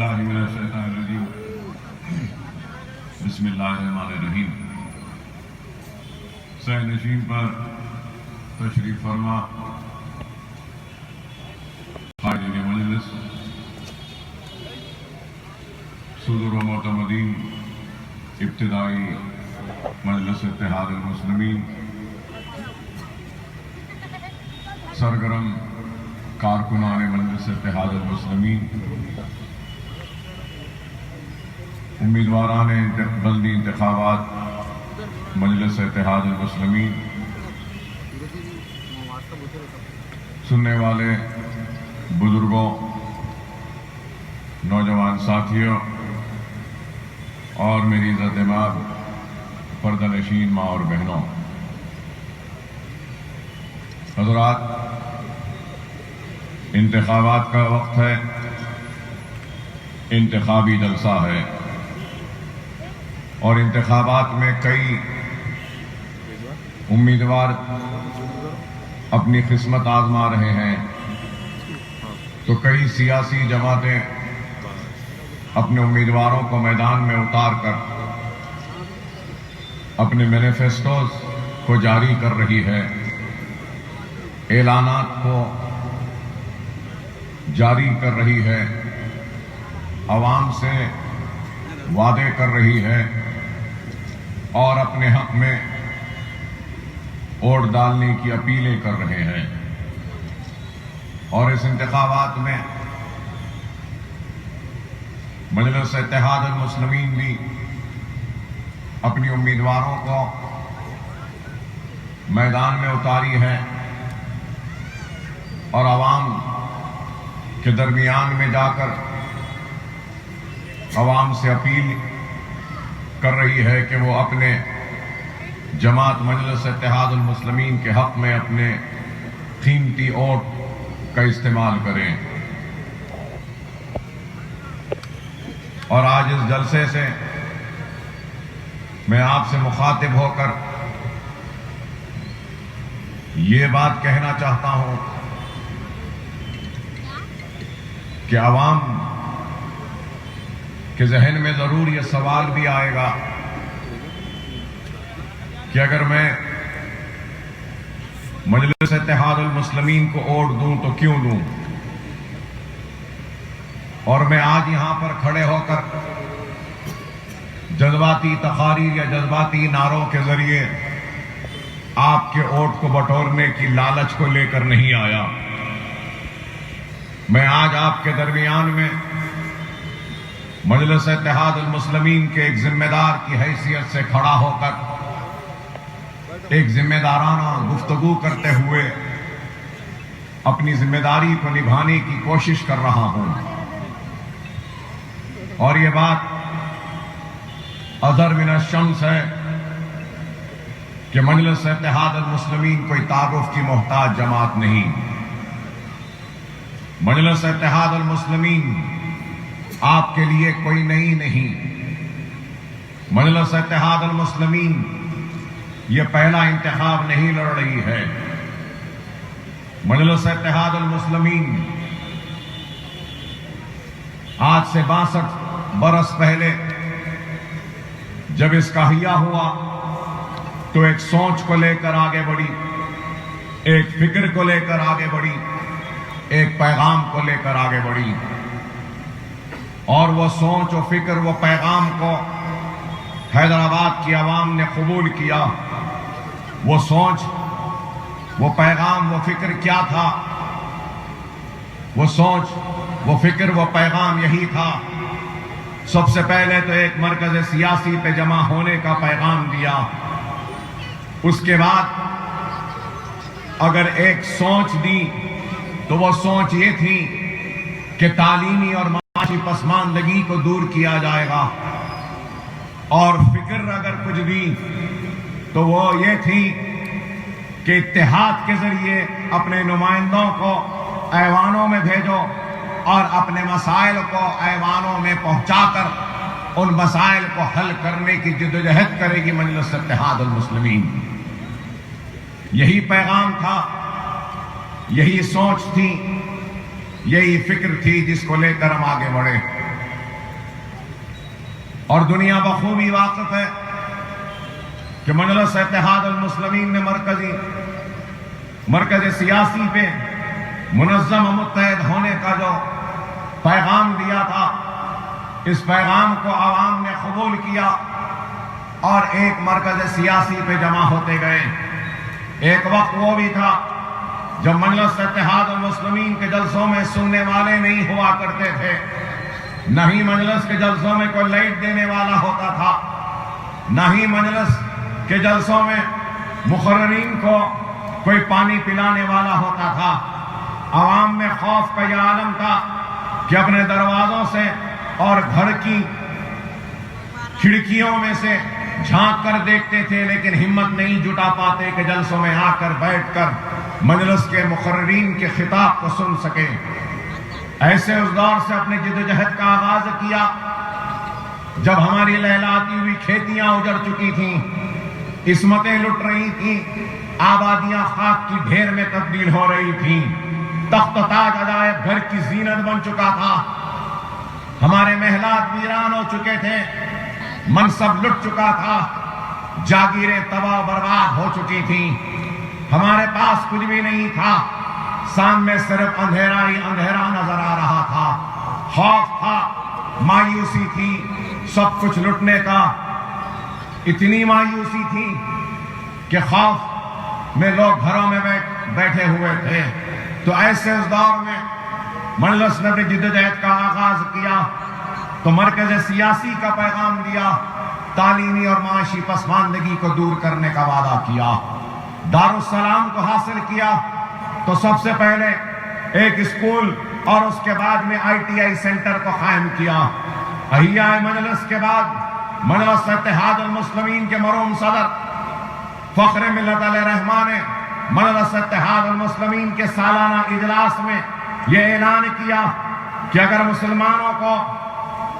باللہ من الشیطان الرجیم بسم اللہ الرحمن الرحیم۔ سہ نشین پر تشریف فرما خارجین مجلس، صدور و معتمدین ابتدائی مجلس اتحاد المسلمین، سرگرم کارکنان مجلس اتحاد المسلمین، امیدواران بلدی انتخابات مجلس اتحاد المسلمین، سننے والے بزرگوں، نوجوان ساتھیوں اور میری عزت مآب پردہ نشین ماں اور بہنوں، حضرات، انتخابات کا وقت ہے، انتخابی جلسہ ہے، اور انتخابات میں کئی امیدوار اپنی قسمت آزما رہے ہیں، تو کئی سیاسی جماعتیں اپنے امیدواروں کو میدان میں اتار کر اپنے مینیفیسٹوز کو جاری کر رہی ہے، اعلانات کو جاری کر رہی ہے، عوام سے وعدے کر رہی ہے اور اپنے حق میں ووٹ ڈالنے کی اپیلیں کر رہے ہیں۔ اور اس انتخابات میں مجلس اتحاد المسلمین بھی اپنی امیدواروں کو میدان میں اتاری ہے اور عوام کے درمیان میں جا کر عوام سے اپیل کر رہی ہے کہ وہ اپنے جماعت مجلس اتحاد المسلمین کے حق میں اپنے قیمتی ووٹ کا استعمال کریں۔ اور آج اس جلسے سے میں آپ سے مخاطب ہو کر یہ بات کہنا چاہتا ہوں کہ عوام کے ذہن میں ضرور یہ سوال بھی آئے گا کہ اگر میں مجلس اتحاد المسلمین کو ووٹ دوں تو کیوں دوں؟ اور میں آج یہاں پر کھڑے ہو کر جذباتی تقاریر یا جذباتی نعروں کے ذریعے آپ کے ووٹ کو بٹورنے کی لالچ کو لے کر نہیں آیا۔ میں آج آپ کے درمیان میں مجلس اتحاد المسلمین کے ایک ذمہ دار کی حیثیت سے کھڑا ہو کر ایک ذمہ دارانہ گفتگو کرتے ہوئے اپنی ذمہ داری کو نبھانے کی کوشش کر رہا ہوں۔ اور یہ بات اظہر من الشمس ہے کہ مجلس اتحاد المسلمین کوئی تعارف کی محتاج جماعت نہیں۔ مجلس اتحاد المسلمین آپ کے لیے کوئی نئی نہیں۔ مجلس اتحاد المسلمین یہ پہلا انتخاب نہیں لڑ رہی ہے۔ مجلس اتحاد المسلمین آج سے 62 برس پہلے جب اس کا احیا ہوا تو ایک سوچ کو لے کر آگے بڑھی، ایک فکر کو لے کر آگے بڑھی، ایک پیغام کو لے کر آگے بڑھی، اور وہ سوچ و فکر، وہ پیغام کو حیدرآباد کی عوام نے قبول کیا۔ وہ سوچ، وہ پیغام، وہ فکر کیا تھا؟ وہ سوچ، وہ فکر، وہ پیغام یہی تھا، سب سے پہلے تو ایک مرکز سیاسی پہ جمع ہونے کا پیغام دیا۔ اس کے بعد اگر ایک سوچ دی تو وہ سوچ یہ تھی کہ تعلیمی اور معاشی پسماندگی کو دور کیا جائے گا، اور فکر اگر کچھ دی تو وہ یہ تھی کہ اتحاد کے ذریعے اپنے نمائندوں کو ایوانوں میں بھیجو اور اپنے مسائل کو ایوانوں میں پہنچا کر ان مسائل کو حل کرنے کی جدوجہد کرے گی مجلس اتحاد المسلمین۔ یہی پیغام تھا، یہی سوچ تھی، یہی فکر تھی جس کو لے کر ہم آگے بڑھے۔ اور دنیا بخوبی واقف ہے کہ مجلس اتحاد المسلمین نے مرکز سیاسی پہ منظم و متحد ہونے کا جو پیغام دیا تھا، اس پیغام کو عوام نے قبول کیا اور ایک مرکز سیاسی پہ جمع ہوتے گئے۔ ایک وقت وہ بھی تھا جب مجلس اتحاد المسلمین کے جلسوں میں سننے والے نہیں ہوا کرتے تھے، نہ ہی مجلس کے جلسوں میں کوئی لائٹ دینے والا ہوتا تھا، نہ ہی مجلس کے جلسوں میں مقررین کو کوئی پانی پلانے والا ہوتا تھا۔ عوام میں خوف کا یہ عالم تھا کہ اپنے دروازوں سے اور گھر کی کھڑکیوں میں سے جھانک کر دیکھتے تھے، لیکن ہمت نہیں جٹا پاتے کہ جلسوں میں آ کر بیٹھ کر مجلس کے مقررین کے خطاب کو سن سکے۔ ایسے اس دور سے اپنے جدوجہد کا آغاز کیا جب ہماری لہلاتی ہوئی کھیتیاں اجڑ چکی تھیں، عصمتیں لٹ رہی تھیں، آبادیاں خاک کی ڈھیر میں تبدیل ہو رہی تھیں، تخت و تاج عجائب گھر کی زینت بن چکا تھا، ہمارے محلات ویران ہو چکے تھے، منصب لٹ چکا تھا، جاگیریں تباہ و برباد ہو چکی تھیں، ہمارے پاس کچھ بھی نہیں تھا، سامنے صرف اندھیرا ہی اندھیرا نظر آ رہا تھا، خوف تھا، مایوسی تھی، سب کچھ لٹنے کا۔ اتنی مایوسی تھی کہ خوف میں لوگ گھروں میں بیٹھے ہوئے تھے۔ تو ایسے اس دور میں مجلس نے اپنی جدوجہد کا آغاز کیا تو مرکز سیاسی کا پیغام دیا، تعلیمی اور معاشی پسماندگی کو دور کرنے کا وعدہ کیا، دارالسلام کو حاصل کیا تو سب سے پہلے ایک اسکول اور اس کے بعد میں ITI سینٹر کو قائم کیا۔ احیاء مجلس کے بعد مجلس اتحاد المسلمین کے مرحوم صدر فخر ملت علیہ رحمٰ نے مجلس اتحاد المسلمین کے سالانہ اجلاس میں یہ اعلان کیا کہ اگر مسلمانوں کو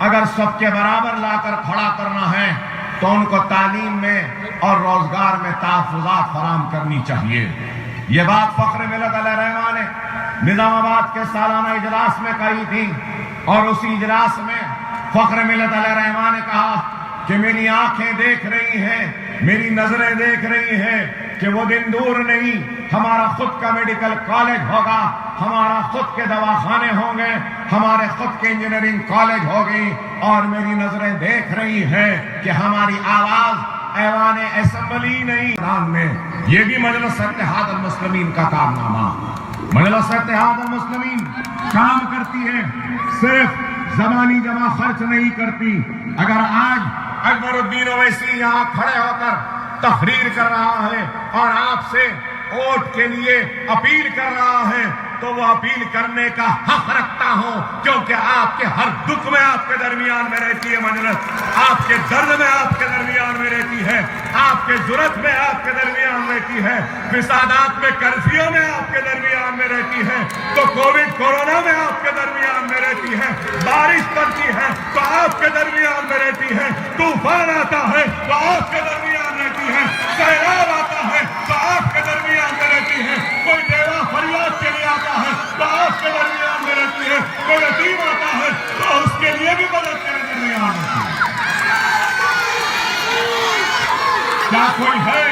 اگر سب کے برابر لا کر کھڑا کرنا ہے تو ان کو تعلیم میں اور روزگار میں تحفظات فراہم کرنی چاہیے۔ یہ بات فخر ملت علیہ رحمٰ نے نظام آباد کے سالانہ اجلاس میں کہی تھی، اور اسی اجلاس میں فخر ملت علیہ رحمٰ نے کہا کہ میری آنکھیں دیکھ رہی ہیں، میری نظریں دیکھ رہی ہیں کہ وہ دن دور نہیں، ہمارا خود کا میڈیکل کالج ہوگا، ہمارا خود کے دواخانے ہوں گے، ہمارے خود کے انجینئرنگ کالج ہوگی، اور میری نظریں دیکھ رہی ہیں کہ ہماری آواز ایوان اسمبلی نہیں میں۔ یہ بھی مجلس اتحاد المسلمین کا کارنامہ۔ مجلس اتحاد المسلمین کام کرتی ہے، صرف زبانی جمع خرچ نہیں کرتی۔ اگر آج اکبر الدین اویسی یہاں کھڑے ہو کر تقریر کر رہا ہے اور آپ سے ووٹ کے لیے اپیل کر رہا ہے تو وہ اپیل کرنے کا حق رکھتا ہوں، کیونکہ آپ کے ہر دکھ میں آپ کے درمیان میں رہتی ہے مجلس، آپ کے درد میں آپ کے درمیان میں رہتی ہے، آپ کے ضرورت میں آپ کے درمیان رہتی ہے، فسادات میں کرفیوں میں آپ کے درمیان میں رہتی ہے، تو کورونا میں آپ کے درمیان میں رہتی ہے، بارش پڑتی ہے تو آپ کے درمیان میں رہتی ہے، طوفان آتا ہے تو آپ کے درمیان رہتی ہے، سیلاب آتا ہے تو آپ کے درمیان میں رہتی ہے، کوئی بیوہ فریاد کے لیے آتا ہے تو آپ کے درمیان میں رہتی ہے، کوئی یتیم آتا ہے تو اس کے لیے بھی مدد کے درمیان رہتی ہے۔ کیا کوئی ہے؟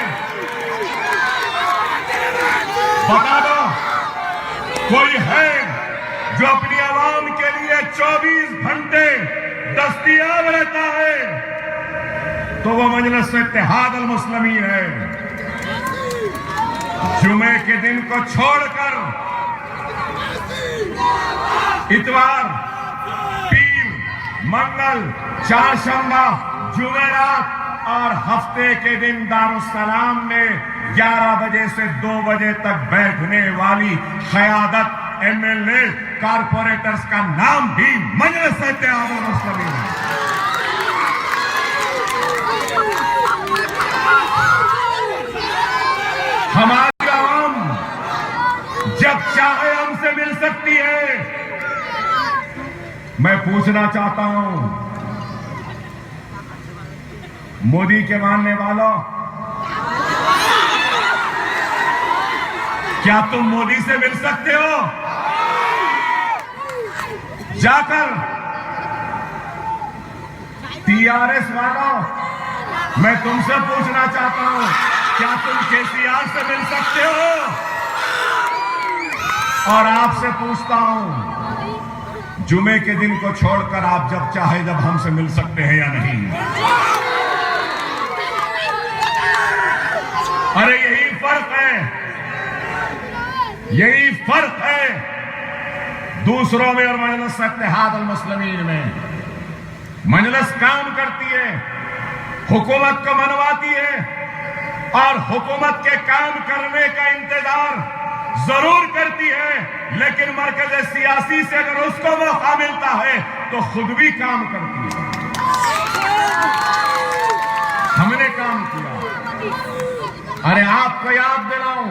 بتا دو، کوئی ہے جو اپنی عوام کے لیے 24 گھنٹے دستیاب رہتا ہے تو وہ مجلس اتحاد المسلمین ہے۔ جمعے کے دن کو چھوڑ کر اتوار، پیر، منگل، چہارشنبہ، جمعرات اور ہفتے کے دن دارالسلام میں 11 بجے سے 2 بجے تک بیٹھنے والی قیادت، MLA، کارپوریٹرز کا نام بھی مجلس اتحاد المسلمین ہے۔ ہماری عوام جب چاہے ہم سے مل سکتی ہے۔ میں پوچھنا چاہتا ہوں مودی کے ماننے والوں، کیا تم مودی سے مل سکتے ہو؟ جا کر TRS والوں، میں تم سے پوچھنا چاہتا ہوں، کیا تم KCR سے مل سکتے ہو؟ اور آپ سے پوچھتا ہوں، جمعے کے دن کو چھوڑ کر آپ جب چاہے جب ہم سے مل سکتے ہیں یا نہیں؟ ارے یہی فرق ہے، یہی فرق ہے دوسروں میں اور مجلس اتحاد المسلمین میں۔ مجلس کام کرتی ہے، حکومت کو منواتی ہے، اور حکومت کے کام کرنے کا انتظار ضرور کرتی ہے، لیکن مرکز سیاسی سے اگر اس کو موقع ملتا ہے تو خود بھی کام کرتی ہے۔ ہم نے کام کیا۔ ارے آپ کو یاد دلاؤں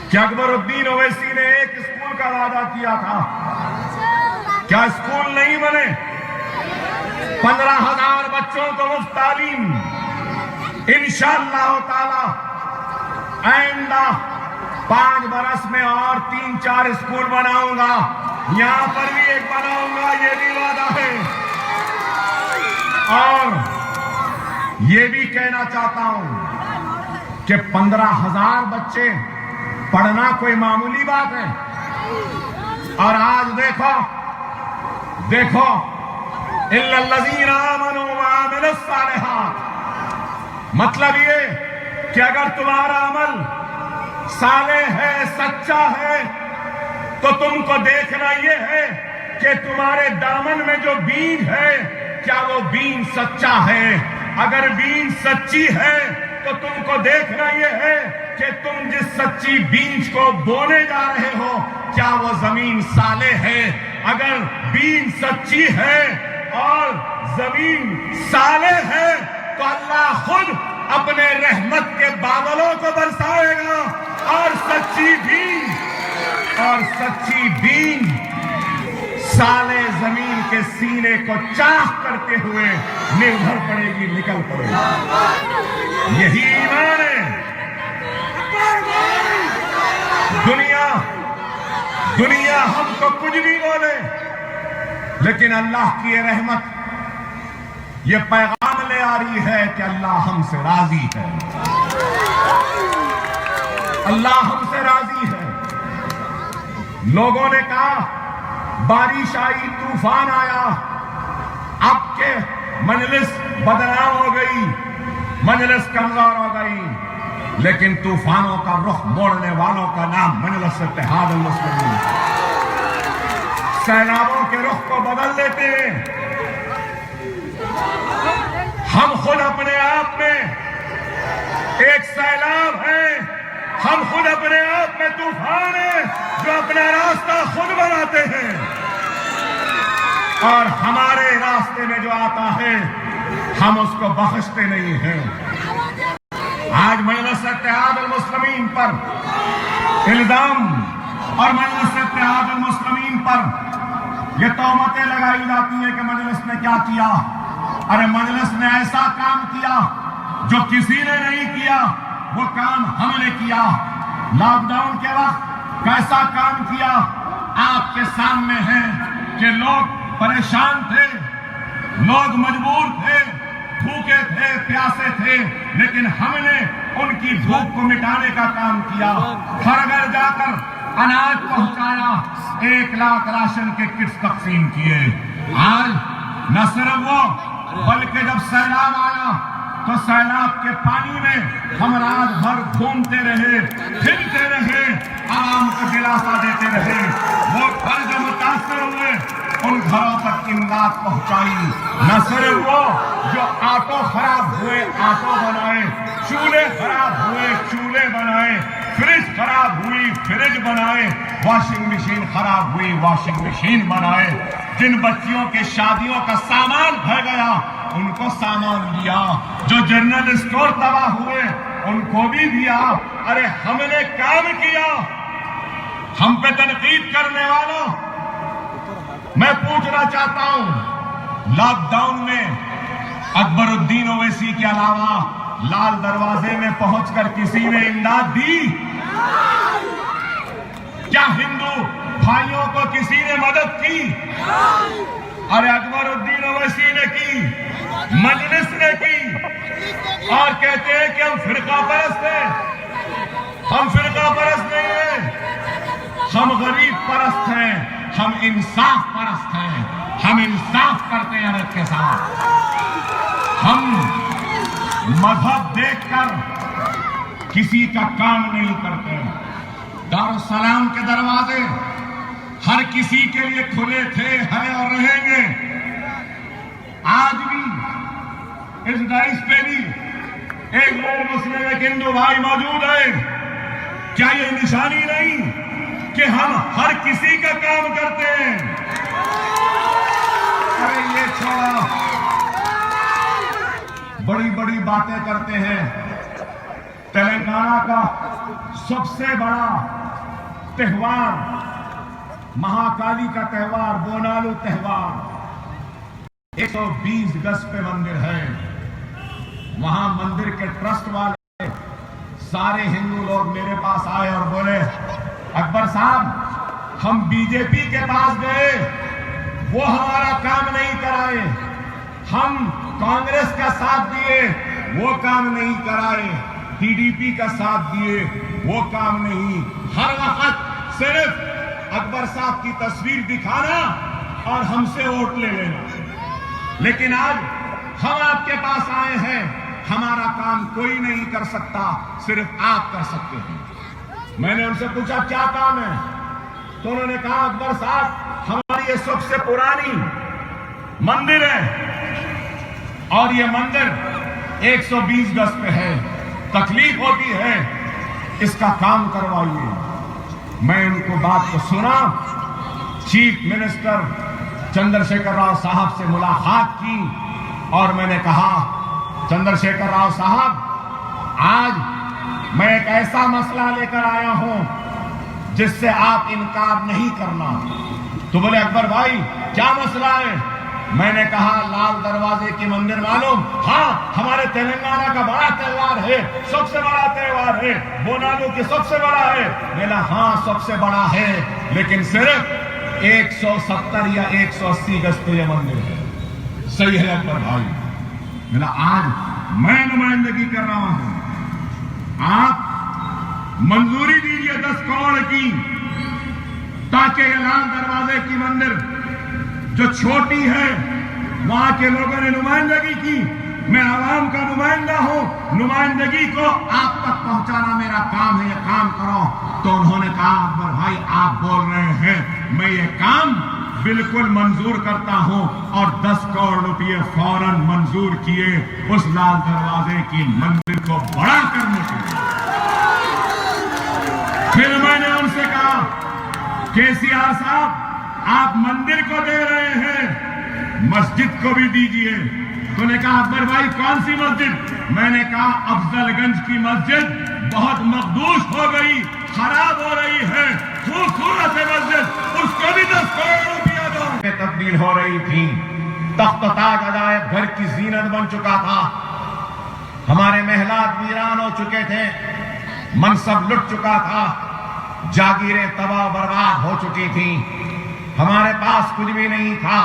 کہ اکبر الدین اویسی نے ایک اسکول کا وعدہ کیا تھا، کیا اسکول نہیں بنے؟ 15,000 بچوں کو مفت تعلیم انشاءاللہ تعالی آئندہ 5 برس میں اور 3-4 اسکول بناؤں گا، یہاں پر بھی ایک بناؤں گا، یہ بھی وعدہ ہے۔ اور یہ بھی کہنا چاہتا ہوں کہ 15,000 بچے پڑھنا کوئی معمولی بات ہے؟ اور آج دیکھو اِلَّا الَّذِينَ آمَنُوا وَعَمِلُوا الصَّالِحَاتِ، مطلب یہ کہ اگر تمہارا عمل صالح ہے، سچا ہے، تو تم کو دیکھنا یہ ہے کہ تمہارے دامن میں جو بیج ہے کیا وہ بیج سچا ہے؟ اگر بیج سچی ہے تو تم کو دیکھنا یہ ہے کہ تم جس سچی بیج کو بونے جا رہے ہو کیا وہ زمین صالح ہے؟ اگر بیج سچی ہے اور زمین صالح ہے تو اللہ خود اپنے رحمت کے بادلوں کو برسائے گا، اور سچی بیج صالح زمین کے سینے کو چاک کرتے ہوئے نبھر پڑے گی، نکل پڑے گی۔ یہی ایمان ہے۔ دنیا ہم کو کچھ بھی بولے، لیکن اللہ کی یہ رحمت یہ پیغام لے آ رہی ہے کہ اللہ ہم سے راضی ہے، اللہ ہم سے راضی ہے۔ لوگوں نے کہا بارش آئی، طوفان آیا، اب کے مجلس بدنام ہو گئی، مجلس کمزور ہو گئی، لیکن طوفانوں کا رخ موڑنے والوں کا نام مجلس اتحاد المسلمین۔ سیلابوں کے رخ کو بدل دیتے ہیں۔ ہم خود اپنے آپ میں ایک سیلاب ہیں، ہم خود اپنے آپ میں طوفان ہیں جو اپنا راستہ خود بناتے ہیں، اور ہمارے راستے میں جو آتا ہے ہم اس کو بخشتے نہیں ہیں۔ آج مجلس اتحاد المسلمین پر الزام اور مجلس اتحاد المسلمین پر یہ تہمتیں لگائی جاتی ہیں کہ مجلس نے کیا کیا۔ ارے مجلس نے ایسا کام کیا جو کسی نے نہیں کیا، وہ کام ہم نے کیا۔ لاک ڈاؤن کے وقت کیسا کام کیا آپ کے سامنے ہے کہ لوگ پریشان تھے، لوگ مجبور تھے، بھوکے تھے، پیاسے تھے، لیکن ہم نے ان کی بھوک کو مٹانے کا کام کیا۔ ہر گھر جا کر اناج پہنچایا، 1 لاکھ راشن کے کٹس تقسیم کیے۔ آج نہ صرف وہ بلکہ جب سیلاب آیا تو سیلاب کے پانی میں ہم رات بھر گھومتے رہے، پھرتے رہے، عوام کو دلاسا دیتے رہے۔ وہ گھر جو متاثر ہوئے ان گھروں تک امداد پہنچائی۔ نہ صرف وہ جو آٹو خراب ہوئے آٹو بنائے، چولہے خراب ہوئے چولہے بنائے، فریج خراب ہوئی فریج بنائے، واشنگ مشین خراب ہوئی واشنگ مشین بنائے۔ جن بچیوں کے شادیوں کا سامان بھر گیا ان کو سامان دیا، جو جنرل اسٹور تباہ ہوئے ان کو بھی دیا۔ ارے ہم نے کام کیا۔ ہم پہ تنقید کرنے والوں میں پوچھنا چاہتا ہوں، لاک ڈاؤن میں اکبر الدین اویسی کے علاوہ لال دروازے میں پہنچ کر کسی نے امداد دی؟ کیا ہندو بھائیوں کو کسی نے مدد کی؟ ارے اکبر الدین اویسی نے کی، مجلس نے کی، اور کہتے ہیں کہ ہم فرقہ پرست ہیں۔ ہم فرقہ پرست نہیں ہیں، ہم غریب پرست ہیں، ہم انصاف پرست ہیں، ہم انصاف کرتے ہیں عدالت کے ساتھ۔ ہم مذہب دیکھ کر کسی کا کام نہیں کرتے۔ دارالسلام کے دروازے ہر کسی کے لیے کھلے تھے، ہیں اور رہیں گے۔ آج بھی اس ڈائس پہ بھی ایک غیر مسلم ایک ہندو بھائی موجود ہے۔ کیا یہ نشانی نہیں کہ ہم ہر کسی کا کام کرتے ہیں؟ ارے یہ چھوڑو، بڑی بڑی باتیں کرتے ہیں۔ تلنگانہ کا سب سے بڑا تہوار، مہاکالی کا تہوار، بونالو تہوار، 120 گز پہ مندر ہے۔ وہاں مندر کے ٹرسٹ والے سارے ہندو لوگ میرے پاس آئے اور بولے، اکبر صاحب ہم بی جے پی کے پاس گئے، وہ ہمارا کام نہیں کرائے، ہم کانگریس کا ساتھ دیے، وہ کام نہیں کرائے، ٹی ڈی پی کا ساتھ دیے، وہ کام نہیں۔ ہر وقت صرف اکبر صاحب کی تصویر دکھانا اور ہم سے ووٹ لے لینا۔ لیکن آج ہم آپ کے پاس آئے ہیں، ہمارا کام کوئی نہیں کر سکتا، صرف آپ کر سکتے ہیں۔ میں نے ان سے پوچھا کیا کام ہے، تو انہوں نے کہا اکبر صاحب ہماری یہ سب سے پرانی مندر ہے اور یہ مندر 120 گز پہ ہے، تکلیف ہوتی ہے، اس کا کام کروائیے۔ میں ان کو بات کو سنا، چیف منسٹر چندر شیکھر راؤ صاحب سے ملاقات کی اور میں نے کہا چندر شیکھر راؤ صاحب آج میں ایک ایسا مسئلہ لے کر آیا ہوں جس سے آپ انکار نہیں کرنا۔ تو بولے اکبر بھائی کیا مسئلہ ہے؟ میں نے کہا لال دروازے کی مندر معلوم؟ ہاں ہمارے تلنگانہ کا بڑا تہوار ہے، سب سے بڑا تہوار ہے، بونالو کی سب سے بڑا ہے۔ میرا ہاں سب سے بڑا ہے، لیکن صرف 170 یا 180 گز پہ یہ مندر ہے۔ صحیح ہے اکبر بھائی، میرا آج میں نمائندگی کر رہا ہوں، آپ منظوری دیجئے 10 کروڑ کی، تاکہ یہ لال دروازے کی مندر جو چھوٹی ہے وہاں کے لوگوں نے نمائندگی کی، میں عوام کا نمائندہ ہوں، نمائندگی کو آپ تک پہنچانا میرا کام ہے، یہ کام کرو۔ تو انہوں نے کہا اکبر بھائی آپ بول رہے ہیں، میں یہ کام بالکل منظور کرتا ہوں، اور 10 کروڑ روپئے فوراً منظور کیے اس لال دروازے کی مندر کو بڑا کرنے کے لیے۔ پھر میں نے ان سے کہا کے سی آر صاحب آپ مندر کو دے رہے ہیں، مسجد کو بھی دیجئے۔ تو نے کہا اکبر بھائی کون سی مسجد؟ میں نے کہا افضل گنج کی مسجد بہت مقدوس ہو گئی، خراب ہو رہی ہے، خوبصورت ہے مسجد، اس کو بھی 10 کروڑ روپیہ دو۔ تبدیل ہو رہی تھی، تخت و تاج عجائب گھر کی زینت بن چکا تھا، ہمارے محلات ویران ہو چکے تھے، منصب لٹ چکا تھا، جاگیریں تباہ و برباد ہو چکی تھیں، ہمارے پاس کچھ بھی نہیں تھا،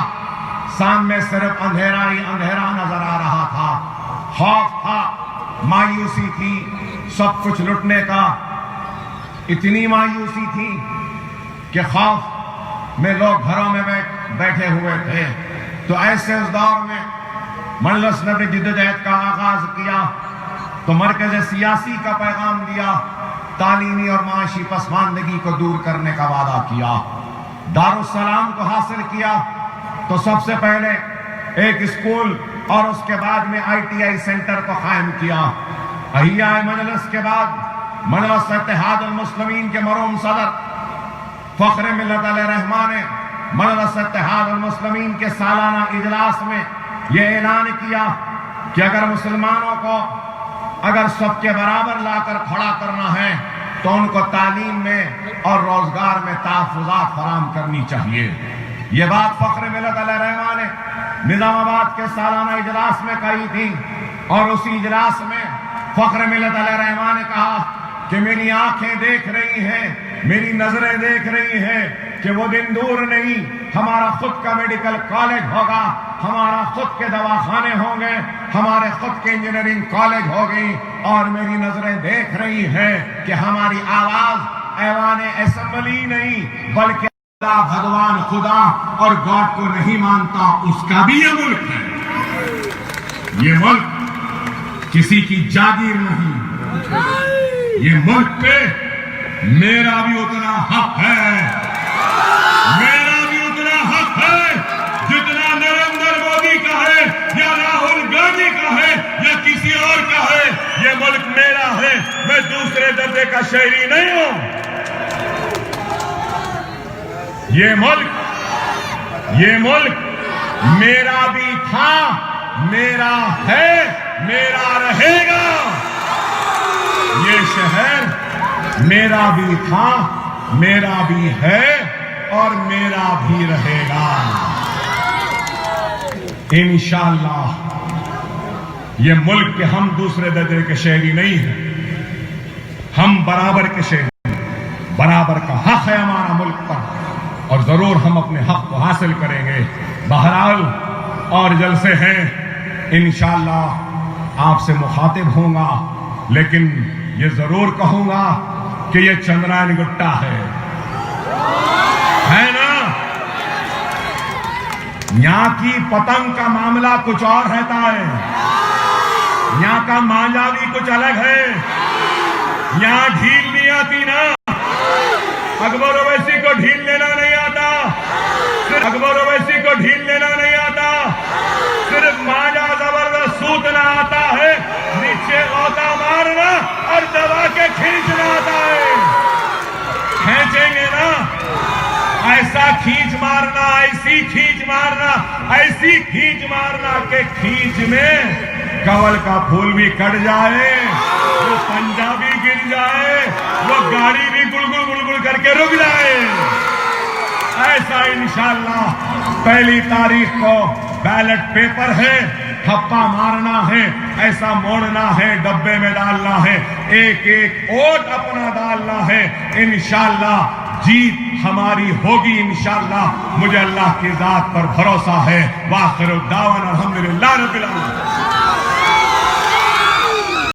سامنے صرف اندھیرا ہی اندھیرا نظر آ رہا تھا، خوف تھا، مایوسی تھی، سب کچھ لٹنے کا۔ اتنی مایوسی تھی کہ خوف میں لوگ گھروں میں بیٹھے ہوئے تھے۔ تو ایسے اس دور میں مجلس نے بھی جدوجہد کا آغاز کیا، تو مرکز سیاسی کا پیغام دیا، تعلیمی اور معاشی پسماندگی کو دور کرنے کا وعدہ کیا، دارالسلام کو حاصل کیا۔ تو سب سے پہلے ایک اسکول اور اس کے بعد میں ITI سینٹر کو قائم کیا۔ احیاء مجلس کے بعد مجلس اتحاد المسلمین کے مرحوم صدر فخر ملت علیہ رحمٰن نے مجلس اتحاد المسلمین کے سالانہ اجلاس میں یہ اعلان کیا کہ اگر مسلمانوں کو اگر سب کے برابر لا کر کھڑا کرنا ہے تو ان کو تعلیم میں اور روزگار میں تحفظات فراہم کرنی چاہیے۔ یہ بات فخر ملت علیہ رحمٰن نے نظام آباد کے سالانہ اجلاس میں کہی تھی، اور اسی اجلاس میں فخر ملت علیہ رحمٰن نے کہا کہ میری آنکھیں دیکھ رہی ہیں، میری نظریں دیکھ رہی ہیں کہ وہ دن دور نہیں، ہمارا خود کا میڈیکل کالج ہوگا، ہمارا خود کے دواخانے ہوں گے، ہمارے خود کے انجینئرنگ کالج ہوگی، اور میری نظریں دیکھ رہی ہیں کہ ہماری آواز ایوان اسمبلی نہیں بلکہ اللہ بھگوان خدا اور گاڈ کو نہیں مانتا، اس کا بھی یہ ملک ہے۔ یہ ملک کسی کی جاگیر نہیں، یہ ملک پہ میرا بھی اتنا حق ہے، میرا بھی اتنا حق ہے جتنا نریندر مودی کا ہے یا راہل گاندھی کا ہے یا کسی اور کا ہے۔ یہ ملک میرا ہے، میں دوسرے درجے کا شہری نہیں ہوں۔ یہ ملک میرا بھی تھا، میرا ہے، میرا رہے گا۔ یہ شہر میرا بھی تھا، میرا بھی ہے اور میرا بھی رہے گا انشاءاللہ۔ یہ ملک کے ہم دوسرے درجے کے شہری نہیں ہیں، ہم برابر کے شہری ہیں، برابر کا حق ہے ہمارا ملک پر، اور ضرور ہم اپنے حق کو حاصل کریں گے۔ بہرحال اور جلسے ہیں، انشاءاللہ آپ سے مخاطب ہوں گا، لیکن یہ ضرور کہوں گا کہ یہ چندرائن گٹا ہے نا؟ یہاں کی پتنگ کا معاملہ کچھ اور رہتا ہے، یہاں کا مانجا بھی کچھ الگ ہے، یہاں ڈھیل نہیں آتی نا، اکبر اویسی کو ڈھیل لینا نہیں آتا، اکبر اویسی کو ڈھیل لینا نہیں آتا، صرف مانجا زبردست سوتنا آتا ہے، نیچے غوطہ مارنا اور دبا کے کھینچنا آتا ہے۔ کھینچیں گے نا، ایسا کھینچ مارنا، ایسی کھینچ مارنا، ایسی کھینچ مارنا کہ کھینچ میں کنول کا پھول بھی کٹ جائے، وہ پنجہ بھی گر جائے، وہ گاڑی بھی گل گل گل گل کر کے رک جائے۔ ایسا انشاءاللہ پہلی تاریخ کو بیلٹ پیپر ہے، تھپا مارنا ہے، ایسا موڑنا ہے، ڈبے میں ڈالنا ہے، ایک ایک ووٹ اپنا ڈالنا ہے، انشاءاللہ جیت ہماری ہوگی انشاءاللہ، مجھے اللہ کی ذات پر بھروسہ ہے۔ وآخر دعوانا الحمدللہ رب العالمین۔